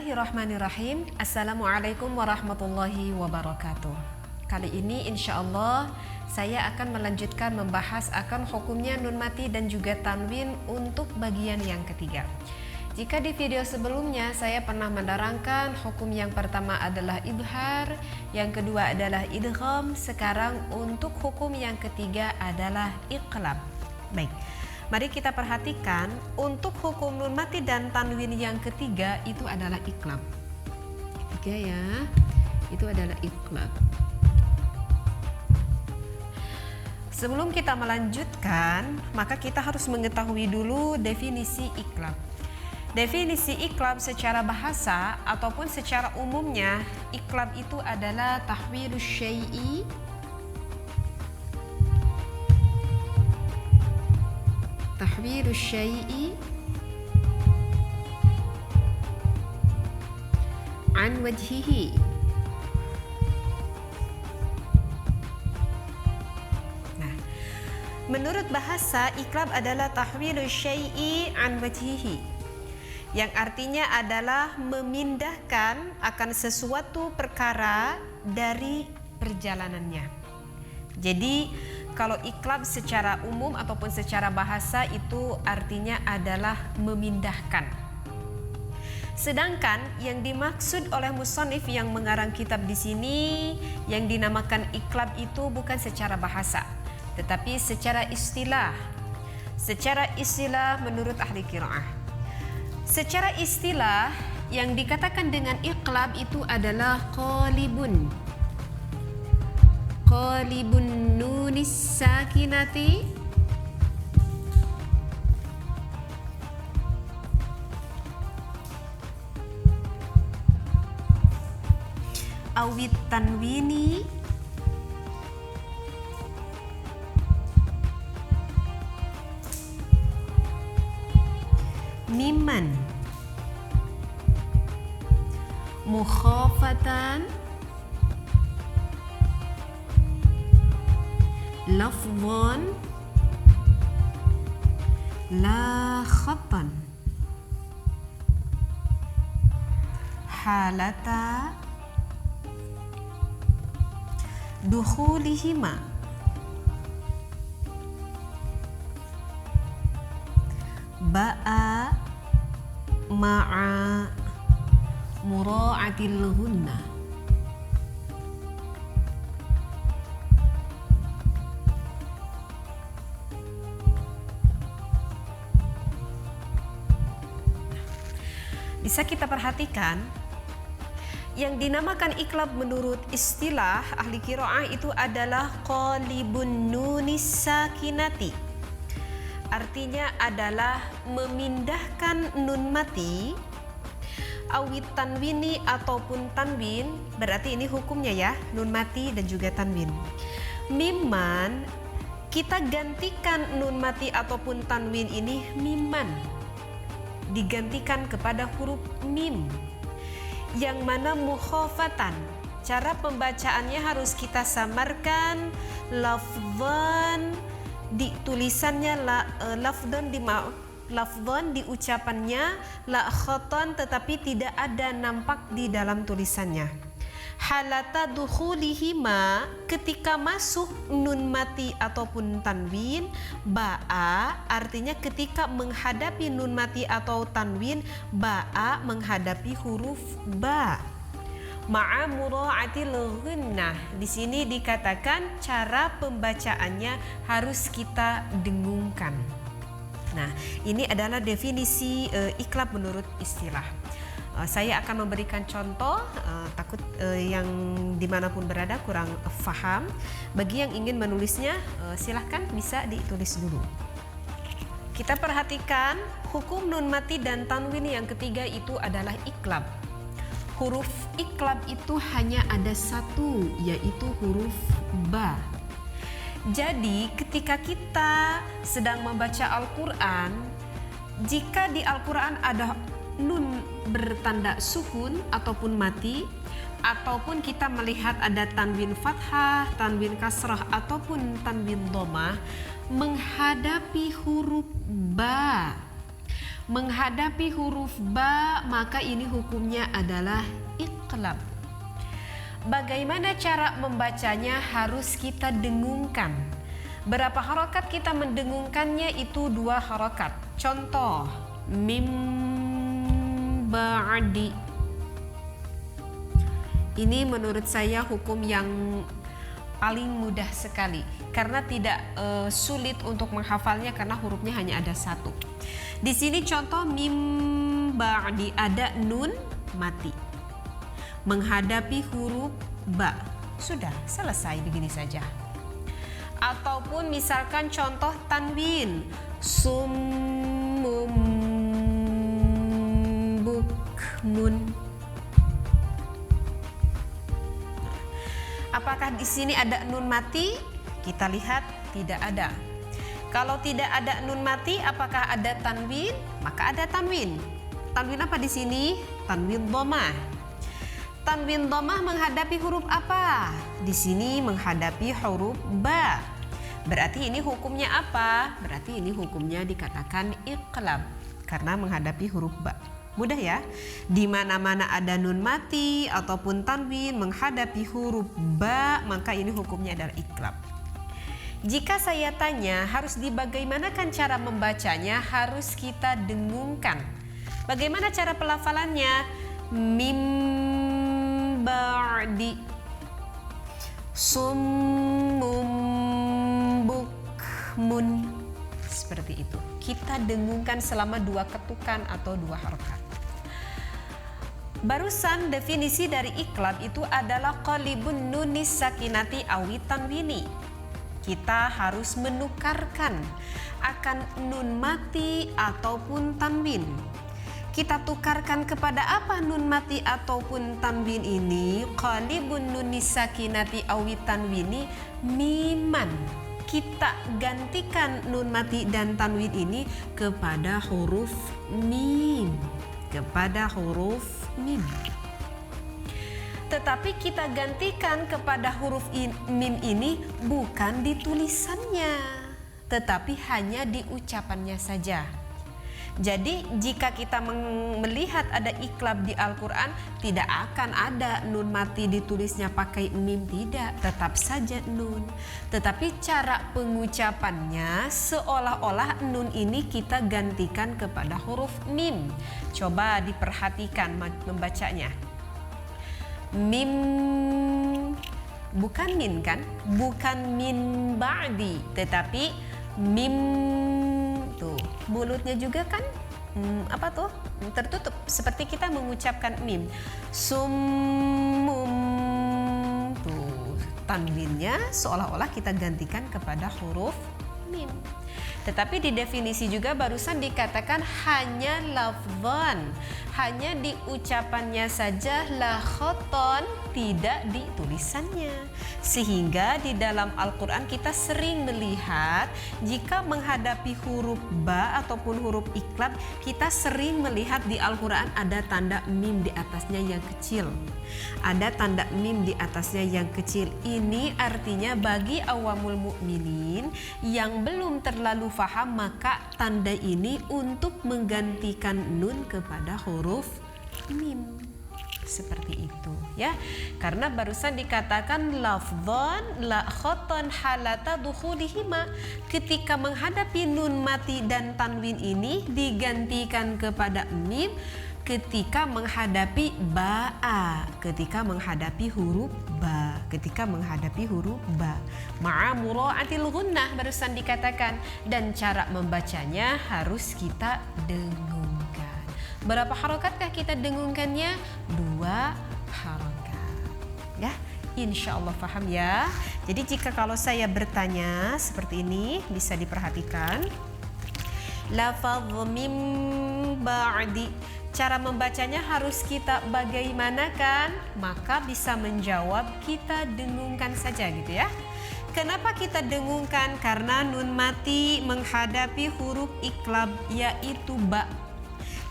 Bismillahirrahmanirrahim. Assalamualaikum warahmatullahi wabarakatuh. Kali ini insya Allah saya akan melanjutkan membahas akan hukumnya nun mati dan juga tanwin untuk bagian yang ketiga. Jika di video sebelumnya saya pernah menerangkan hukum yang pertama adalah idhar, yang kedua adalah idgham, sekarang untuk hukum yang ketiga adalah iqlab. Baik, mari kita perhatikan untuk hukum nun mati dan tanwin yang ketiga itu adalah iqlab. Ketiga ya, itu adalah iqlab. Sebelum kita melanjutkan, maka kita harus mengetahui dulu definisi iqlab. Definisi iqlab secara bahasa ataupun secara umumnya, iqlab itu adalah tahwilus syai'i an wajhihi. Nah, menurut bahasa, iqlab adalah tahwilus syai'i an wajhihi, yang artinya adalah memindahkan akan sesuatu perkara dari perjalanannya. Jadi kalau iqlab secara umum ataupun secara bahasa itu artinya adalah memindahkan. Sedangkan yang dimaksud oleh musannif yang mengarang kitab di sini yang dinamakan iqlab itu bukan secara bahasa, tetapi secara istilah. Secara istilah menurut ahli qiraah. Secara istilah yang dikatakan dengan iqlab itu adalah qalibun nunis sakinati awit tanwini miman mukhafatan lafdhan la khatan halata dukhulihima ba'a ma'a mura'atil ghunna. Bisa kita perhatikan yang dinamakan iqlab menurut istilah ahli qiraah itu adalah qalibun nunis sakinati. Artinya adalah memindahkan nun mati awit tanwini ataupun tanwin, berarti ini hukumnya ya, nun mati dan juga tanwin. Miman, kita gantikan nun mati ataupun tanwin ini miman, digantikan kepada huruf mim, yang mana mukhafatan, cara pembacaannya harus kita samarkan lafdhan di tulisannya lafdhan di ucapannya, la khatan tetapi tidak ada nampak di dalam tulisannya. Halata dukhulihima, ketika masuk nun mati ataupun tanwin, ba'a artinya ketika menghadapi nun mati atau tanwin, ba'a menghadapi huruf ba. Ma'a mura'atil ghunnah, di sini dikatakan cara pembacaannya harus kita dengungkan. Nah, ini adalah definisi iqlab menurut istilah. Saya akan memberikan contoh, takut yang dimanapun berada kurang paham. Bagi yang ingin menulisnya, silahkan bisa ditulis dulu. Kita perhatikan hukum nun mati dan tanwin yang ketiga itu adalah iqlab. Huruf iqlab itu hanya ada satu, yaitu huruf ba. Jadi ketika kita sedang membaca Al-Quran, jika di Al-Quran ada nun bertanda sukun ataupun mati, ataupun kita melihat ada tanwin fathah, tanwin kasrah ataupun tanwin dhamma menghadapi huruf ba, menghadapi huruf ba, maka ini hukumnya adalah iqlab. Bagaimana cara membacanya? Harus kita dengungkan. Berapa harokat kita mendengungkannya? Itu 2 harokat. Contoh, mim ba'di. Ini menurut saya hukum yang paling mudah sekali karena tidak sulit untuk menghafalnya karena hurufnya hanya ada 1. Di sini contoh mim ba'di, ada nun mati menghadapi huruf ba. Sudah selesai, begini saja. Ataupun misalkan contoh tanwin, summum bukmun. Apakah di sini ada nun mati? Kita lihat tidak ada. Kalau tidak ada nun mati, apakah ada tanwin? Maka ada tanwin. Tanwin apa di sini? Tanwin dhammah. Tanwin dhammah menghadapi huruf apa? Di sini menghadapi huruf ba. Berarti ini hukumnya apa? Berarti ini hukumnya dikatakan iqlab karena menghadapi huruf ba. Mudah ya? Di mana-mana ada nun mati ataupun tanwin menghadapi huruf ba, maka ini hukumnya adalah iqlab. Jika saya tanya harus dibagaimanakan cara membacanya, harus kita dengungkan. Bagaimana cara pelafalannya? Mim ba'di summum bukmun. Seperti itu. Kita dengungkan selama 2 ketukan atau 2 harokat. Barusan definisi dari iqlab itu adalah qalibun nunis sakinati awi tanwini. Kita harus menukarkan akan nun mati ataupun tanwin. Kita tukarkan kepada apa nun mati ataupun tanwin ini? Qalibun nunis sakinati awi tanwini miman. Kita gantikan nun mati dan tanwin ini kepada huruf mim. Kepada huruf mim. Tetapi kita gantikan kepada huruf mim ini bukan di tulisannya, tetapi hanya di ucapannya saja. Jadi jika kita melihat ada iqlab di Al-Quran, tidak akan ada nun mati ditulisnya pakai mim, tidak, tetap saja nun. Tetapi cara pengucapannya seolah-olah nun ini kita gantikan kepada huruf mim. Coba diperhatikan membacanya. Mim, bukan min kan? Bukan min ba'di, tetapi mim. Tuh, mulutnya juga kan apa tuh? Tertutup seperti kita mengucapkan mim. Summum. Tuh, tanwinnya seolah-olah kita gantikan kepada huruf mim. Tetapi di definisi juga barusan dikatakan hanya lafzan, hanya di ucapannya saja, la khoton, tidak di tulisannya. Sehingga di dalam Al-Quran kita sering melihat jika menghadapi huruf ba ataupun huruf iqlab, kita sering melihat di Al-Quran ada tanda mim di atasnya yang kecil. Ada tanda mim di atasnya yang kecil. Ini artinya bagi awamul mukminin yang belum terlalu faham, maka tanda ini untuk menggantikan nun kepada huruf mim. Seperti itu ya. Karena barusan dikatakan lafdhan la khoton halata dukhulihima. Ketika menghadapi nun mati dan tanwin ini digantikan kepada mim ketika menghadapi ba'a, ketika menghadapi huruf ba, ketika menghadapi huruf ba. Ma'a mura'atil gunnah barusan dikatakan, dan cara membacanya harus kita dengungkan. Berapa harokatkah kita dengungkannya? 2 harokat. Ya, insya Allah paham ya. Jadi jika kalau saya bertanya seperti ini bisa diperhatikan. Lafadz mim ba'di. Cara membacanya harus kita bagaimanakan? Maka bisa menjawab kita dengungkan saja gitu ya. Kenapa kita dengungkan? Karena nun mati menghadapi huruf iqlab yaitu ba.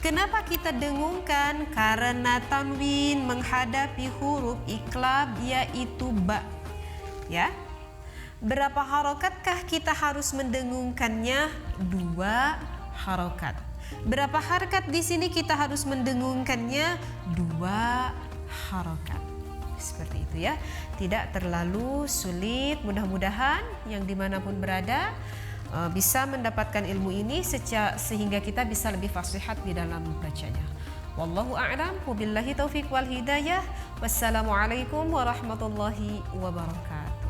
Kenapa kita dengungkan? Karena tanwin menghadapi huruf iqlab yaitu ba. Ya. Berapa harokatkah kita harus mendengungkannya? 2 harokat. Berapa harakat di sini kita harus mendengungkannya? 2 harakat. Seperti itu ya. Tidak terlalu sulit. Mudah-mudahan yang dimanapun berada bisa mendapatkan ilmu ini sehingga kita bisa lebih fasihat di dalam membacanya. Wallahu a'lam, wabillahi taufiq wal hidayah. Wassalamualaikum warahmatullahi wabarakatuh.